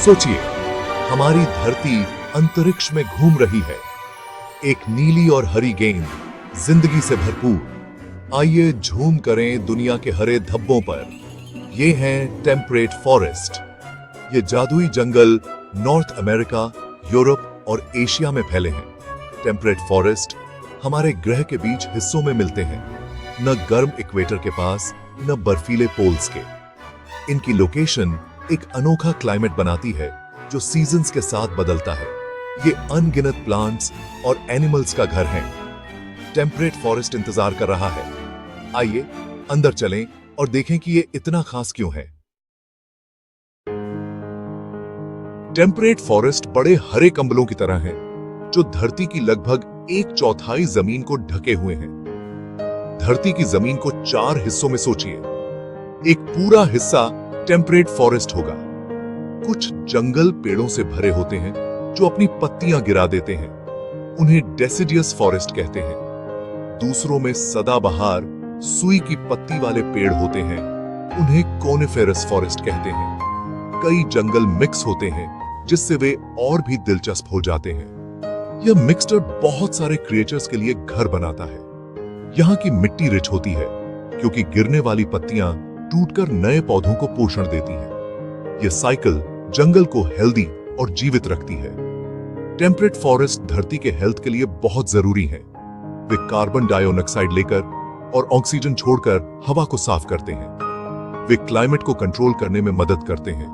सोचिए, हमारी धरती अंतरिक्ष में घूम रही है, एक नीली और हरी गेंद, जिंदगी से भरपूर। आइए झूम करें दुनिया के हरे धब्बों पर। ये हैं टेम्परेट फॉरेस्ट। ये जादुई जंगल नॉर्थ अमेरिका, यूरोप और एशिया में फैले हैं। टेम्परेट फॉरेस्ट हमारे ग्रह के बीच हिस्सों में मिलते हैं, न गर्म इक्वेटर के पास, न बर्फीले पोल्स के। इनकी लोकेशन एक अनोखा क्लाइमेट बनाती है जो सीजन्स के साथ बदलता है। ये अनगिनत प्लांट्स और एनिमल्स का घर है। टेम्परेट फॉरेस्ट इंतजार कर रहा है। आइए अंदर चलें और देखें कि ये इतना खास क्यों है। टेम्परेट फॉरेस्ट बड़े हरे कंबलों की तरह हैं, जो धरती की लगभग 1/4 जमीन को ढके हुए हैं। धरती की जमीन को 4 हिस्सों में सोचिए। एक पूरा हिस्सा टेम्परेट फॉरेस्ट होगा। कुछ जंगल पेड़ों से भरे होते हैं जो अपनी पत्तियां गिरा देते हैं, उन्हें डेसिडियस फॉरेस्ट कहते हैं। दूसरों में सदाबहार सुई की पत्ती वाले पेड़ होते हैं, उन्हें कोनिफेरस फॉरेस्ट कहते हैं। कई जंगल मिक्स होते हैं जिससे वे और भी दिलचस्प हो जाते हैं। यह मिक्सचर बहुत सारे क्रिएचर्स के लिए घर बनाता है। यहाँ की मिट्टी रिच होती है क्योंकि गिरने वाली पत्तियां टूटकर नए पौधों को पोषण देती हैं। यह साइकिल जंगल को हेल्दी और जीवित रखती है। टेम्परेट फॉरेस्ट धरती के हेल्थ के लिए बहुत जरूरी है। वे कार्बन डाइऑक्साइड लेकर और ऑक्सीजन छोड़कर हवा को साफ करते हैं। वे क्लाइमेट को कंट्रोल करने में मदद करते हैं,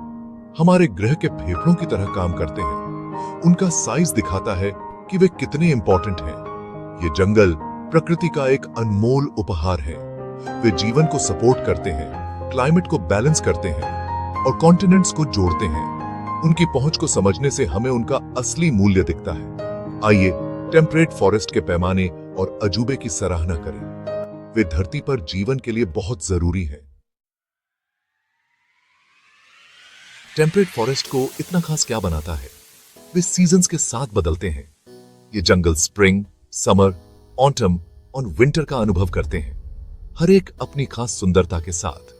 हमारे ग्रह के फेफड़ों की तरह काम करते हैं। उनका साइज दिखाता है कि वे कितने इंपॉर्टेंट हैं। ये जंगल प्रकृति का एक अनमोल उपहार है। वे जीवन को सपोर्ट करते हैं, क्लाइमेट को बैलेंस करते हैं और कॉन्टिनेंट्स को जोड़ते हैं। उनकी पहुंच को समझने से हमें उनका असली मूल्य दिखता है। आइए टेम्परेट फॉरेस्ट के पैमाने और अजूबे की सराहना करें। वे धरती पर जीवन के लिए बहुत जरूरी हैं। टेम्परेट फॉरेस्ट को इतना खास क्या बनाता है? वे सीजन्स के साथ बदलते हैं। ये जंगल स्प्रिंग, समर, ऑटम और विंटर का अनुभव करते हैं, हर एक अपनी खास सुंदरता के साथ।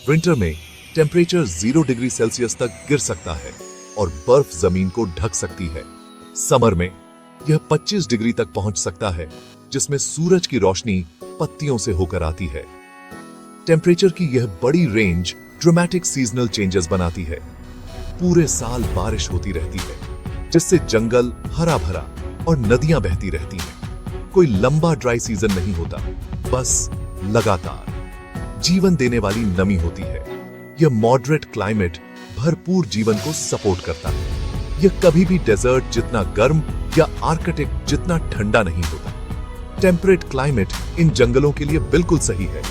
विंटर में टेम्परेचर 0 डिग्री सेल्सियस तक गिर सकता है और बर्फ जमीन को ढक सकती है। समर में यह 25 डिग्री तक पहुंच सकता है, जिसमें सूरज की रोशनी पत्तियों से होकर आती है। टेम्परेचर की यह बड़ी रेंज ड्रामेटिक सीजनल चेंजेस बनाती है। पूरे साल बारिश होती रहती है, जिससे जंगल हरा भरा और नदियां बहती रहती हैं। कोई लंबा ड्राई सीजन नहीं होता, बस लगातार जीवन देने वाली नमी होती है। यह मॉडरेट क्लाइमेट भरपूर जीवन को सपोर्ट करता है। यह कभी भी डेजर्ट जितना गर्म या आर्कटिक जितना ठंडा नहीं होता। टेम्परेट क्लाइमेट इन जंगलों के लिए बिल्कुल सही है।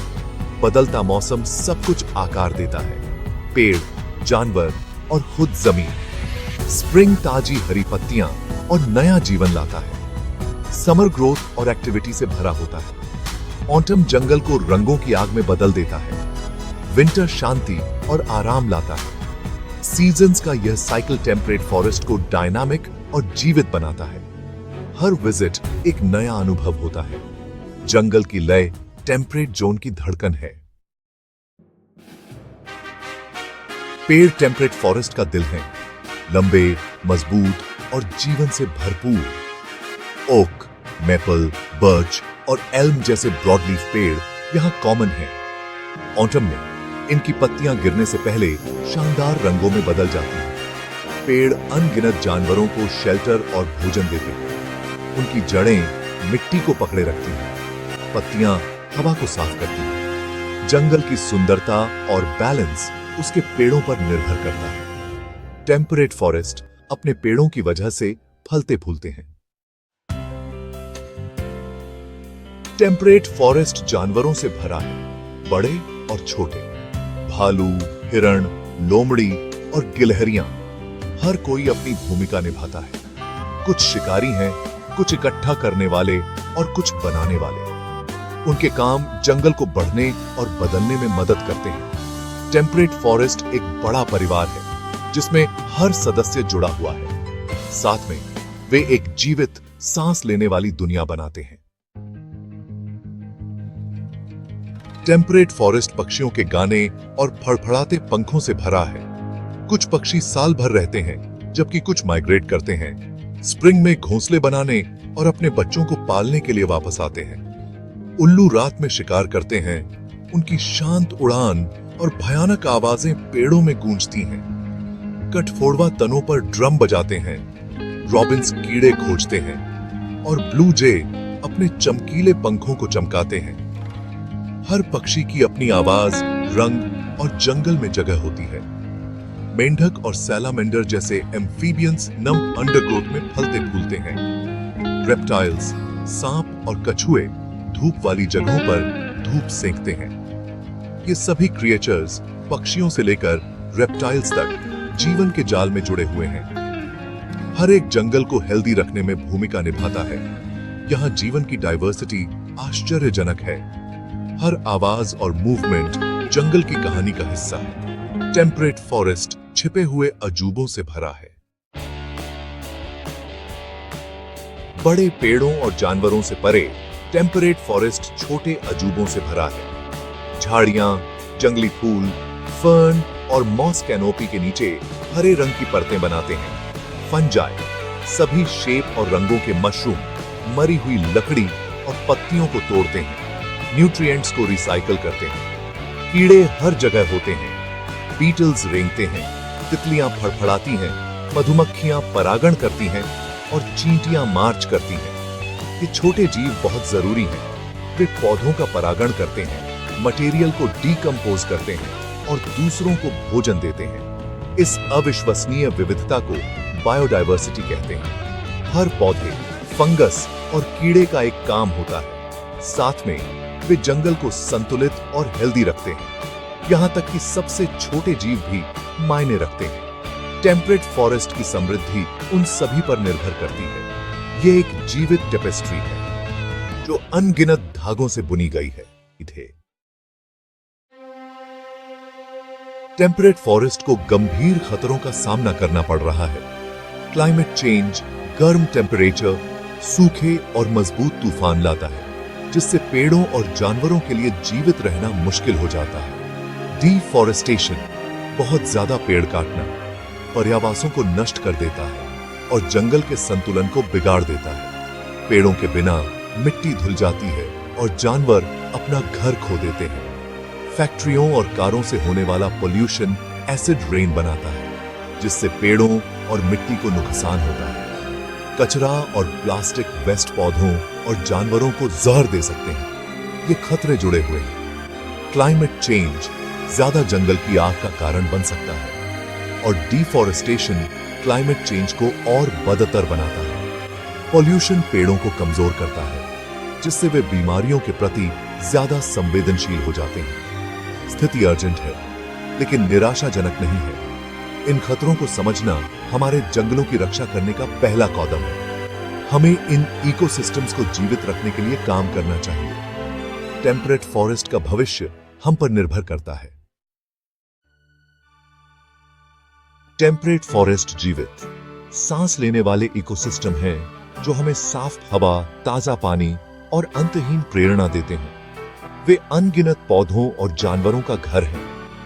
बदलता मौसम सब कुछ आकार देता है, पेड़, जानवर और खुद जमीन। स्प्रिंग ताजी हरी पत्तियां और नया जीवन लाता है। समर ग्रोथ और एक्टिविटी से भरा होता है। ऑटम जंगल को रंगों की आग में बदल देता है। विंटर शांति और आराम लाता है। सीजन्स का यह साइकिल टेम्परेट फॉरेस्ट को डायनामिक और जीवित बनाता है। हर विजिट एक नया अनुभव होता है। जंगल की लय टेम्परेट जोन की धड़कन है। पेड़ टेम्परेट फॉरेस्ट का दिल है, लंबे, मजबूत और जीवन से भरपूर। ओक, मेपल, बर्च और एल्म जैसे ब्रॉडलीफ पेड़ यहां कॉमन हैं। ऑटम में इनकी पत्तियां गिरने से पहले शानदार रंगों में बदल जाती हैं। पेड़ अनगिनत जानवरों को शेल्टर और भोजन देते हैं। उनकी जड़ें मिट्टी को पकड़े रखती हैं, पत्तियां हवा को साफ करती हैं। जंगल की सुंदरता और बैलेंस उसके पेड़ों पर निर्भर करता है। टेम्परेट फॉरेस्ट अपने पेड़ों की वजह से फलते फूलते हैं। टेम्परेट फॉरेस्ट जानवरों से भरा है, बड़े और छोटे। भालू, हिरण, लोमड़ी और गिलहरियां, हर कोई अपनी भूमिका निभाता है। कुछ शिकारी हैं, कुछ इकट्ठा करने वाले और कुछ बनाने वाले। उनके काम जंगल को बढ़ने और बदलने में मदद करते हैं। टेम्परेट फॉरेस्ट एक बड़ा परिवार है जिसमें हर सदस्य जुड़ा हुआ है। साथ में वे एक जीवित, सांस लेने वाली दुनिया बनाते हैं। टेम्परेट फॉरेस्ट पक्षियों के गाने और फड़फड़ाते पंखों से भरा है। कुछ पक्षी साल भर रहते हैं, जबकि कुछ माइग्रेट करते हैं, स्प्रिंग में घोंसले बनाने और अपने बच्चों को पालने के लिए वापस आते हैं। उल्लू रात में शिकार करते हैं, उनकी शांत उड़ान और भयानक आवाजें पेड़ों में गूंजती हैं। कठफोड़वा तनों पर ड्रम बजाते हैं, रॉबिन्स कीड़े खोजते हैं और ब्लू जे अपने चमकीले पंखों को चमकाते हैं। हर पक्षी की अपनी आवाज, रंग और जंगल में जगह होती है। मेंढक और सैलामेंडर जैसे एम्फीबियंस नम अंडरग्रोथ में फलते फूलते हैं। रेप्टाइल्स, सांप और कछुए धूप वाली जगहों पर धूप सेंकते हैं। ये सभी क्रिएचर्स पक्षियों से लेकर रेप्टाइल्स तक जीवन के जाल में जुड़े हुए हैं। हर एक जंगल को हेल्दी रखने में भूमिका निभाता है। यहाँ जीवन की डाइवर्सिटी आश्चर्यजनक है। हर आवाज और मूवमेंट जंगल की कहानी का हिस्सा है। टेम्परेट फॉरेस्ट छिपे हुए अजूबों से भरा है। बड़े पेड़ों और जानवरों से परे टेम्परेट फॉरेस्ट छोटे अजूबों से भरा है। झाड़ियां, जंगली फूल, फर्न और मॉस कैनोपी के नीचे हरे रंग की परतें बनाते हैं। फंजाई, सभी शेप और रंगों के मशरूम, मरी हुई लकड़ी और पत्तियों को तोड़ते हैं, न्यूट्रिएंट्स को रिसाइकल करते हैं। कीड़े हर जगह होते हैं। बीटल्स रेंगते हैं, तितलियां फड़फड़ाती हैं, मधुमक्खियां परागण करती हैं और चींटियां मार्च करती हैं। ये छोटे जीव बहुत जरूरी हैं। वे पौधों का परागण करते हैं, मटेरियल को डीकंपोज करते हैं और दूसरों को भोजन देते हैं। इस अविश्वसनीय विविधता को बायोडायवर्सिटी कहते हैं। हर पौधे, फंगस और कीड़े का एक काम होता है। साथ में वे जंगल को संतुलित और हेल्दी रखते हैं। यहां तक कि सबसे छोटे जीव भी मायने रखते हैं। टेम्परेट फॉरेस्ट की समृद्धि उन सभी पर निर्भर करती है। ये एक जीवित टेपेस्ट्री है जो अनगिनत धागों से बुनी गई है। टेम्परेट फॉरेस्ट को गंभीर खतरों का सामना करना पड़ रहा है। क्लाइमेट चेंज गर्म टेम्परेचर, सूखे और मजबूत तूफान लाता है, जिससे पेड़ों और जानवरों के लिए जीवित रहना मुश्किल हो जाता है। डिफॉरेस्टेशन, बहुत ज्यादा पेड़ काटना, पर्यावासों को नष्ट कर देता है और जंगल के संतुलन को बिगाड़ देता है। पेड़ों के बिना मिट्टी धुल जाती है और जानवर अपना घर खो देते हैं। फैक्ट्रियों और कारों से होने वाला पोल्यूशन एसिड रेन बनाता है, जिससे पेड़ों और मिट्टी को नुकसान होता है। कचरा और प्लास्टिक वेस्ट पौधों और जानवरों को जहर दे सकते हैं। ये खतरे जुड़े हुए हैं। क्लाइमेट चेंज ज्यादा जंगल की आग का कारण बन सकता है और डिफॉरेस्टेशन क्लाइमेट चेंज को और बदतर बनाता है। पोल्यूशन पेड़ों को कमजोर करता है, जिससे वे बीमारियों के प्रति ज्यादा संवेदनशील हो जाते हैं। स्थिति अर्जेंट है, लेकिन निराशाजनक नहीं है। इन खतरों को समझना हमारे जंगलों की रक्षा करने का पहला कदम है। हमें इन इकोसिस्टम्स को जीवित रखने के लिए काम करना चाहिए। टेम्परेट फॉरेस्ट का भविष्य हम पर निर्भर करता है। टेम्परेट फॉरेस्ट जीवित, सांस लेने वाले इकोसिस्टम हैं जो हमें साफ हवा, ताजा पानी और अंतहीन प्रेरणा देते हैं। वे अनगिनत पौधों और जानवरों का घर हैं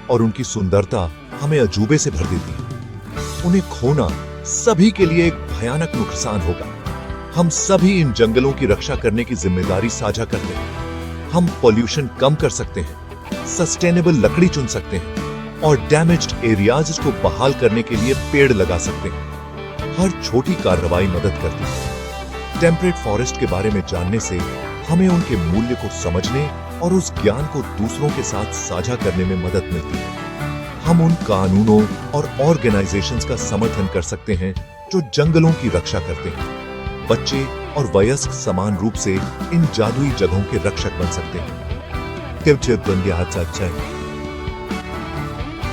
और उनकी सुंदरता हमें अजूबे से भर देती है। उन्हें खोना सभी के लिए एक भयानक नुकसान होगा। हम सभी इन जंगलों की रक्षा करने की जिम्मेदारी साझा करते हैं। हम पोल्यूशन कम कर सकते हैं, सस्टेनेबल लकड़ी चुन सकते हैं और डैमेज्ड एरियाज को बहाल करने के लिए पेड़ लगा सकते हैं। हर छोटी कार्रवाई मदद करती है। टेम्परेट फॉरेस्ट के बारे में जानने से हमें उनके मूल्य को समझने और उस ज्ञान को दूसरों के साथ साझा करने में मदद मिलती है। हम उन कानूनों और ऑर्गेनाइजेशंस का समर्थन कर सकते हैं जो जंगलों की रक्षा करते हैं। बच्चे और वयस्क समान रूप से इन जादुई जगहों के रक्षक बन सकते हैं।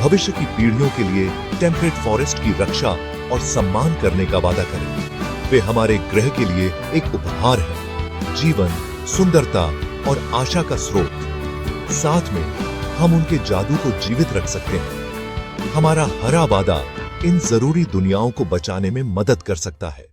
भविष्य की पीढ़ियों के लिए टेम्परेट फॉरेस्ट की रक्षा और सम्मान करने का वादा करें। वे हमारे ग्रह के लिए एक उपहार है, जीवन, सुंदरता और आशा का स्रोत। साथ में हम उनके जादू को जीवित रख सकते हैं। हमारा हरा वादा इन जरूरी दुनियाओं को बचाने में मदद कर सकता है।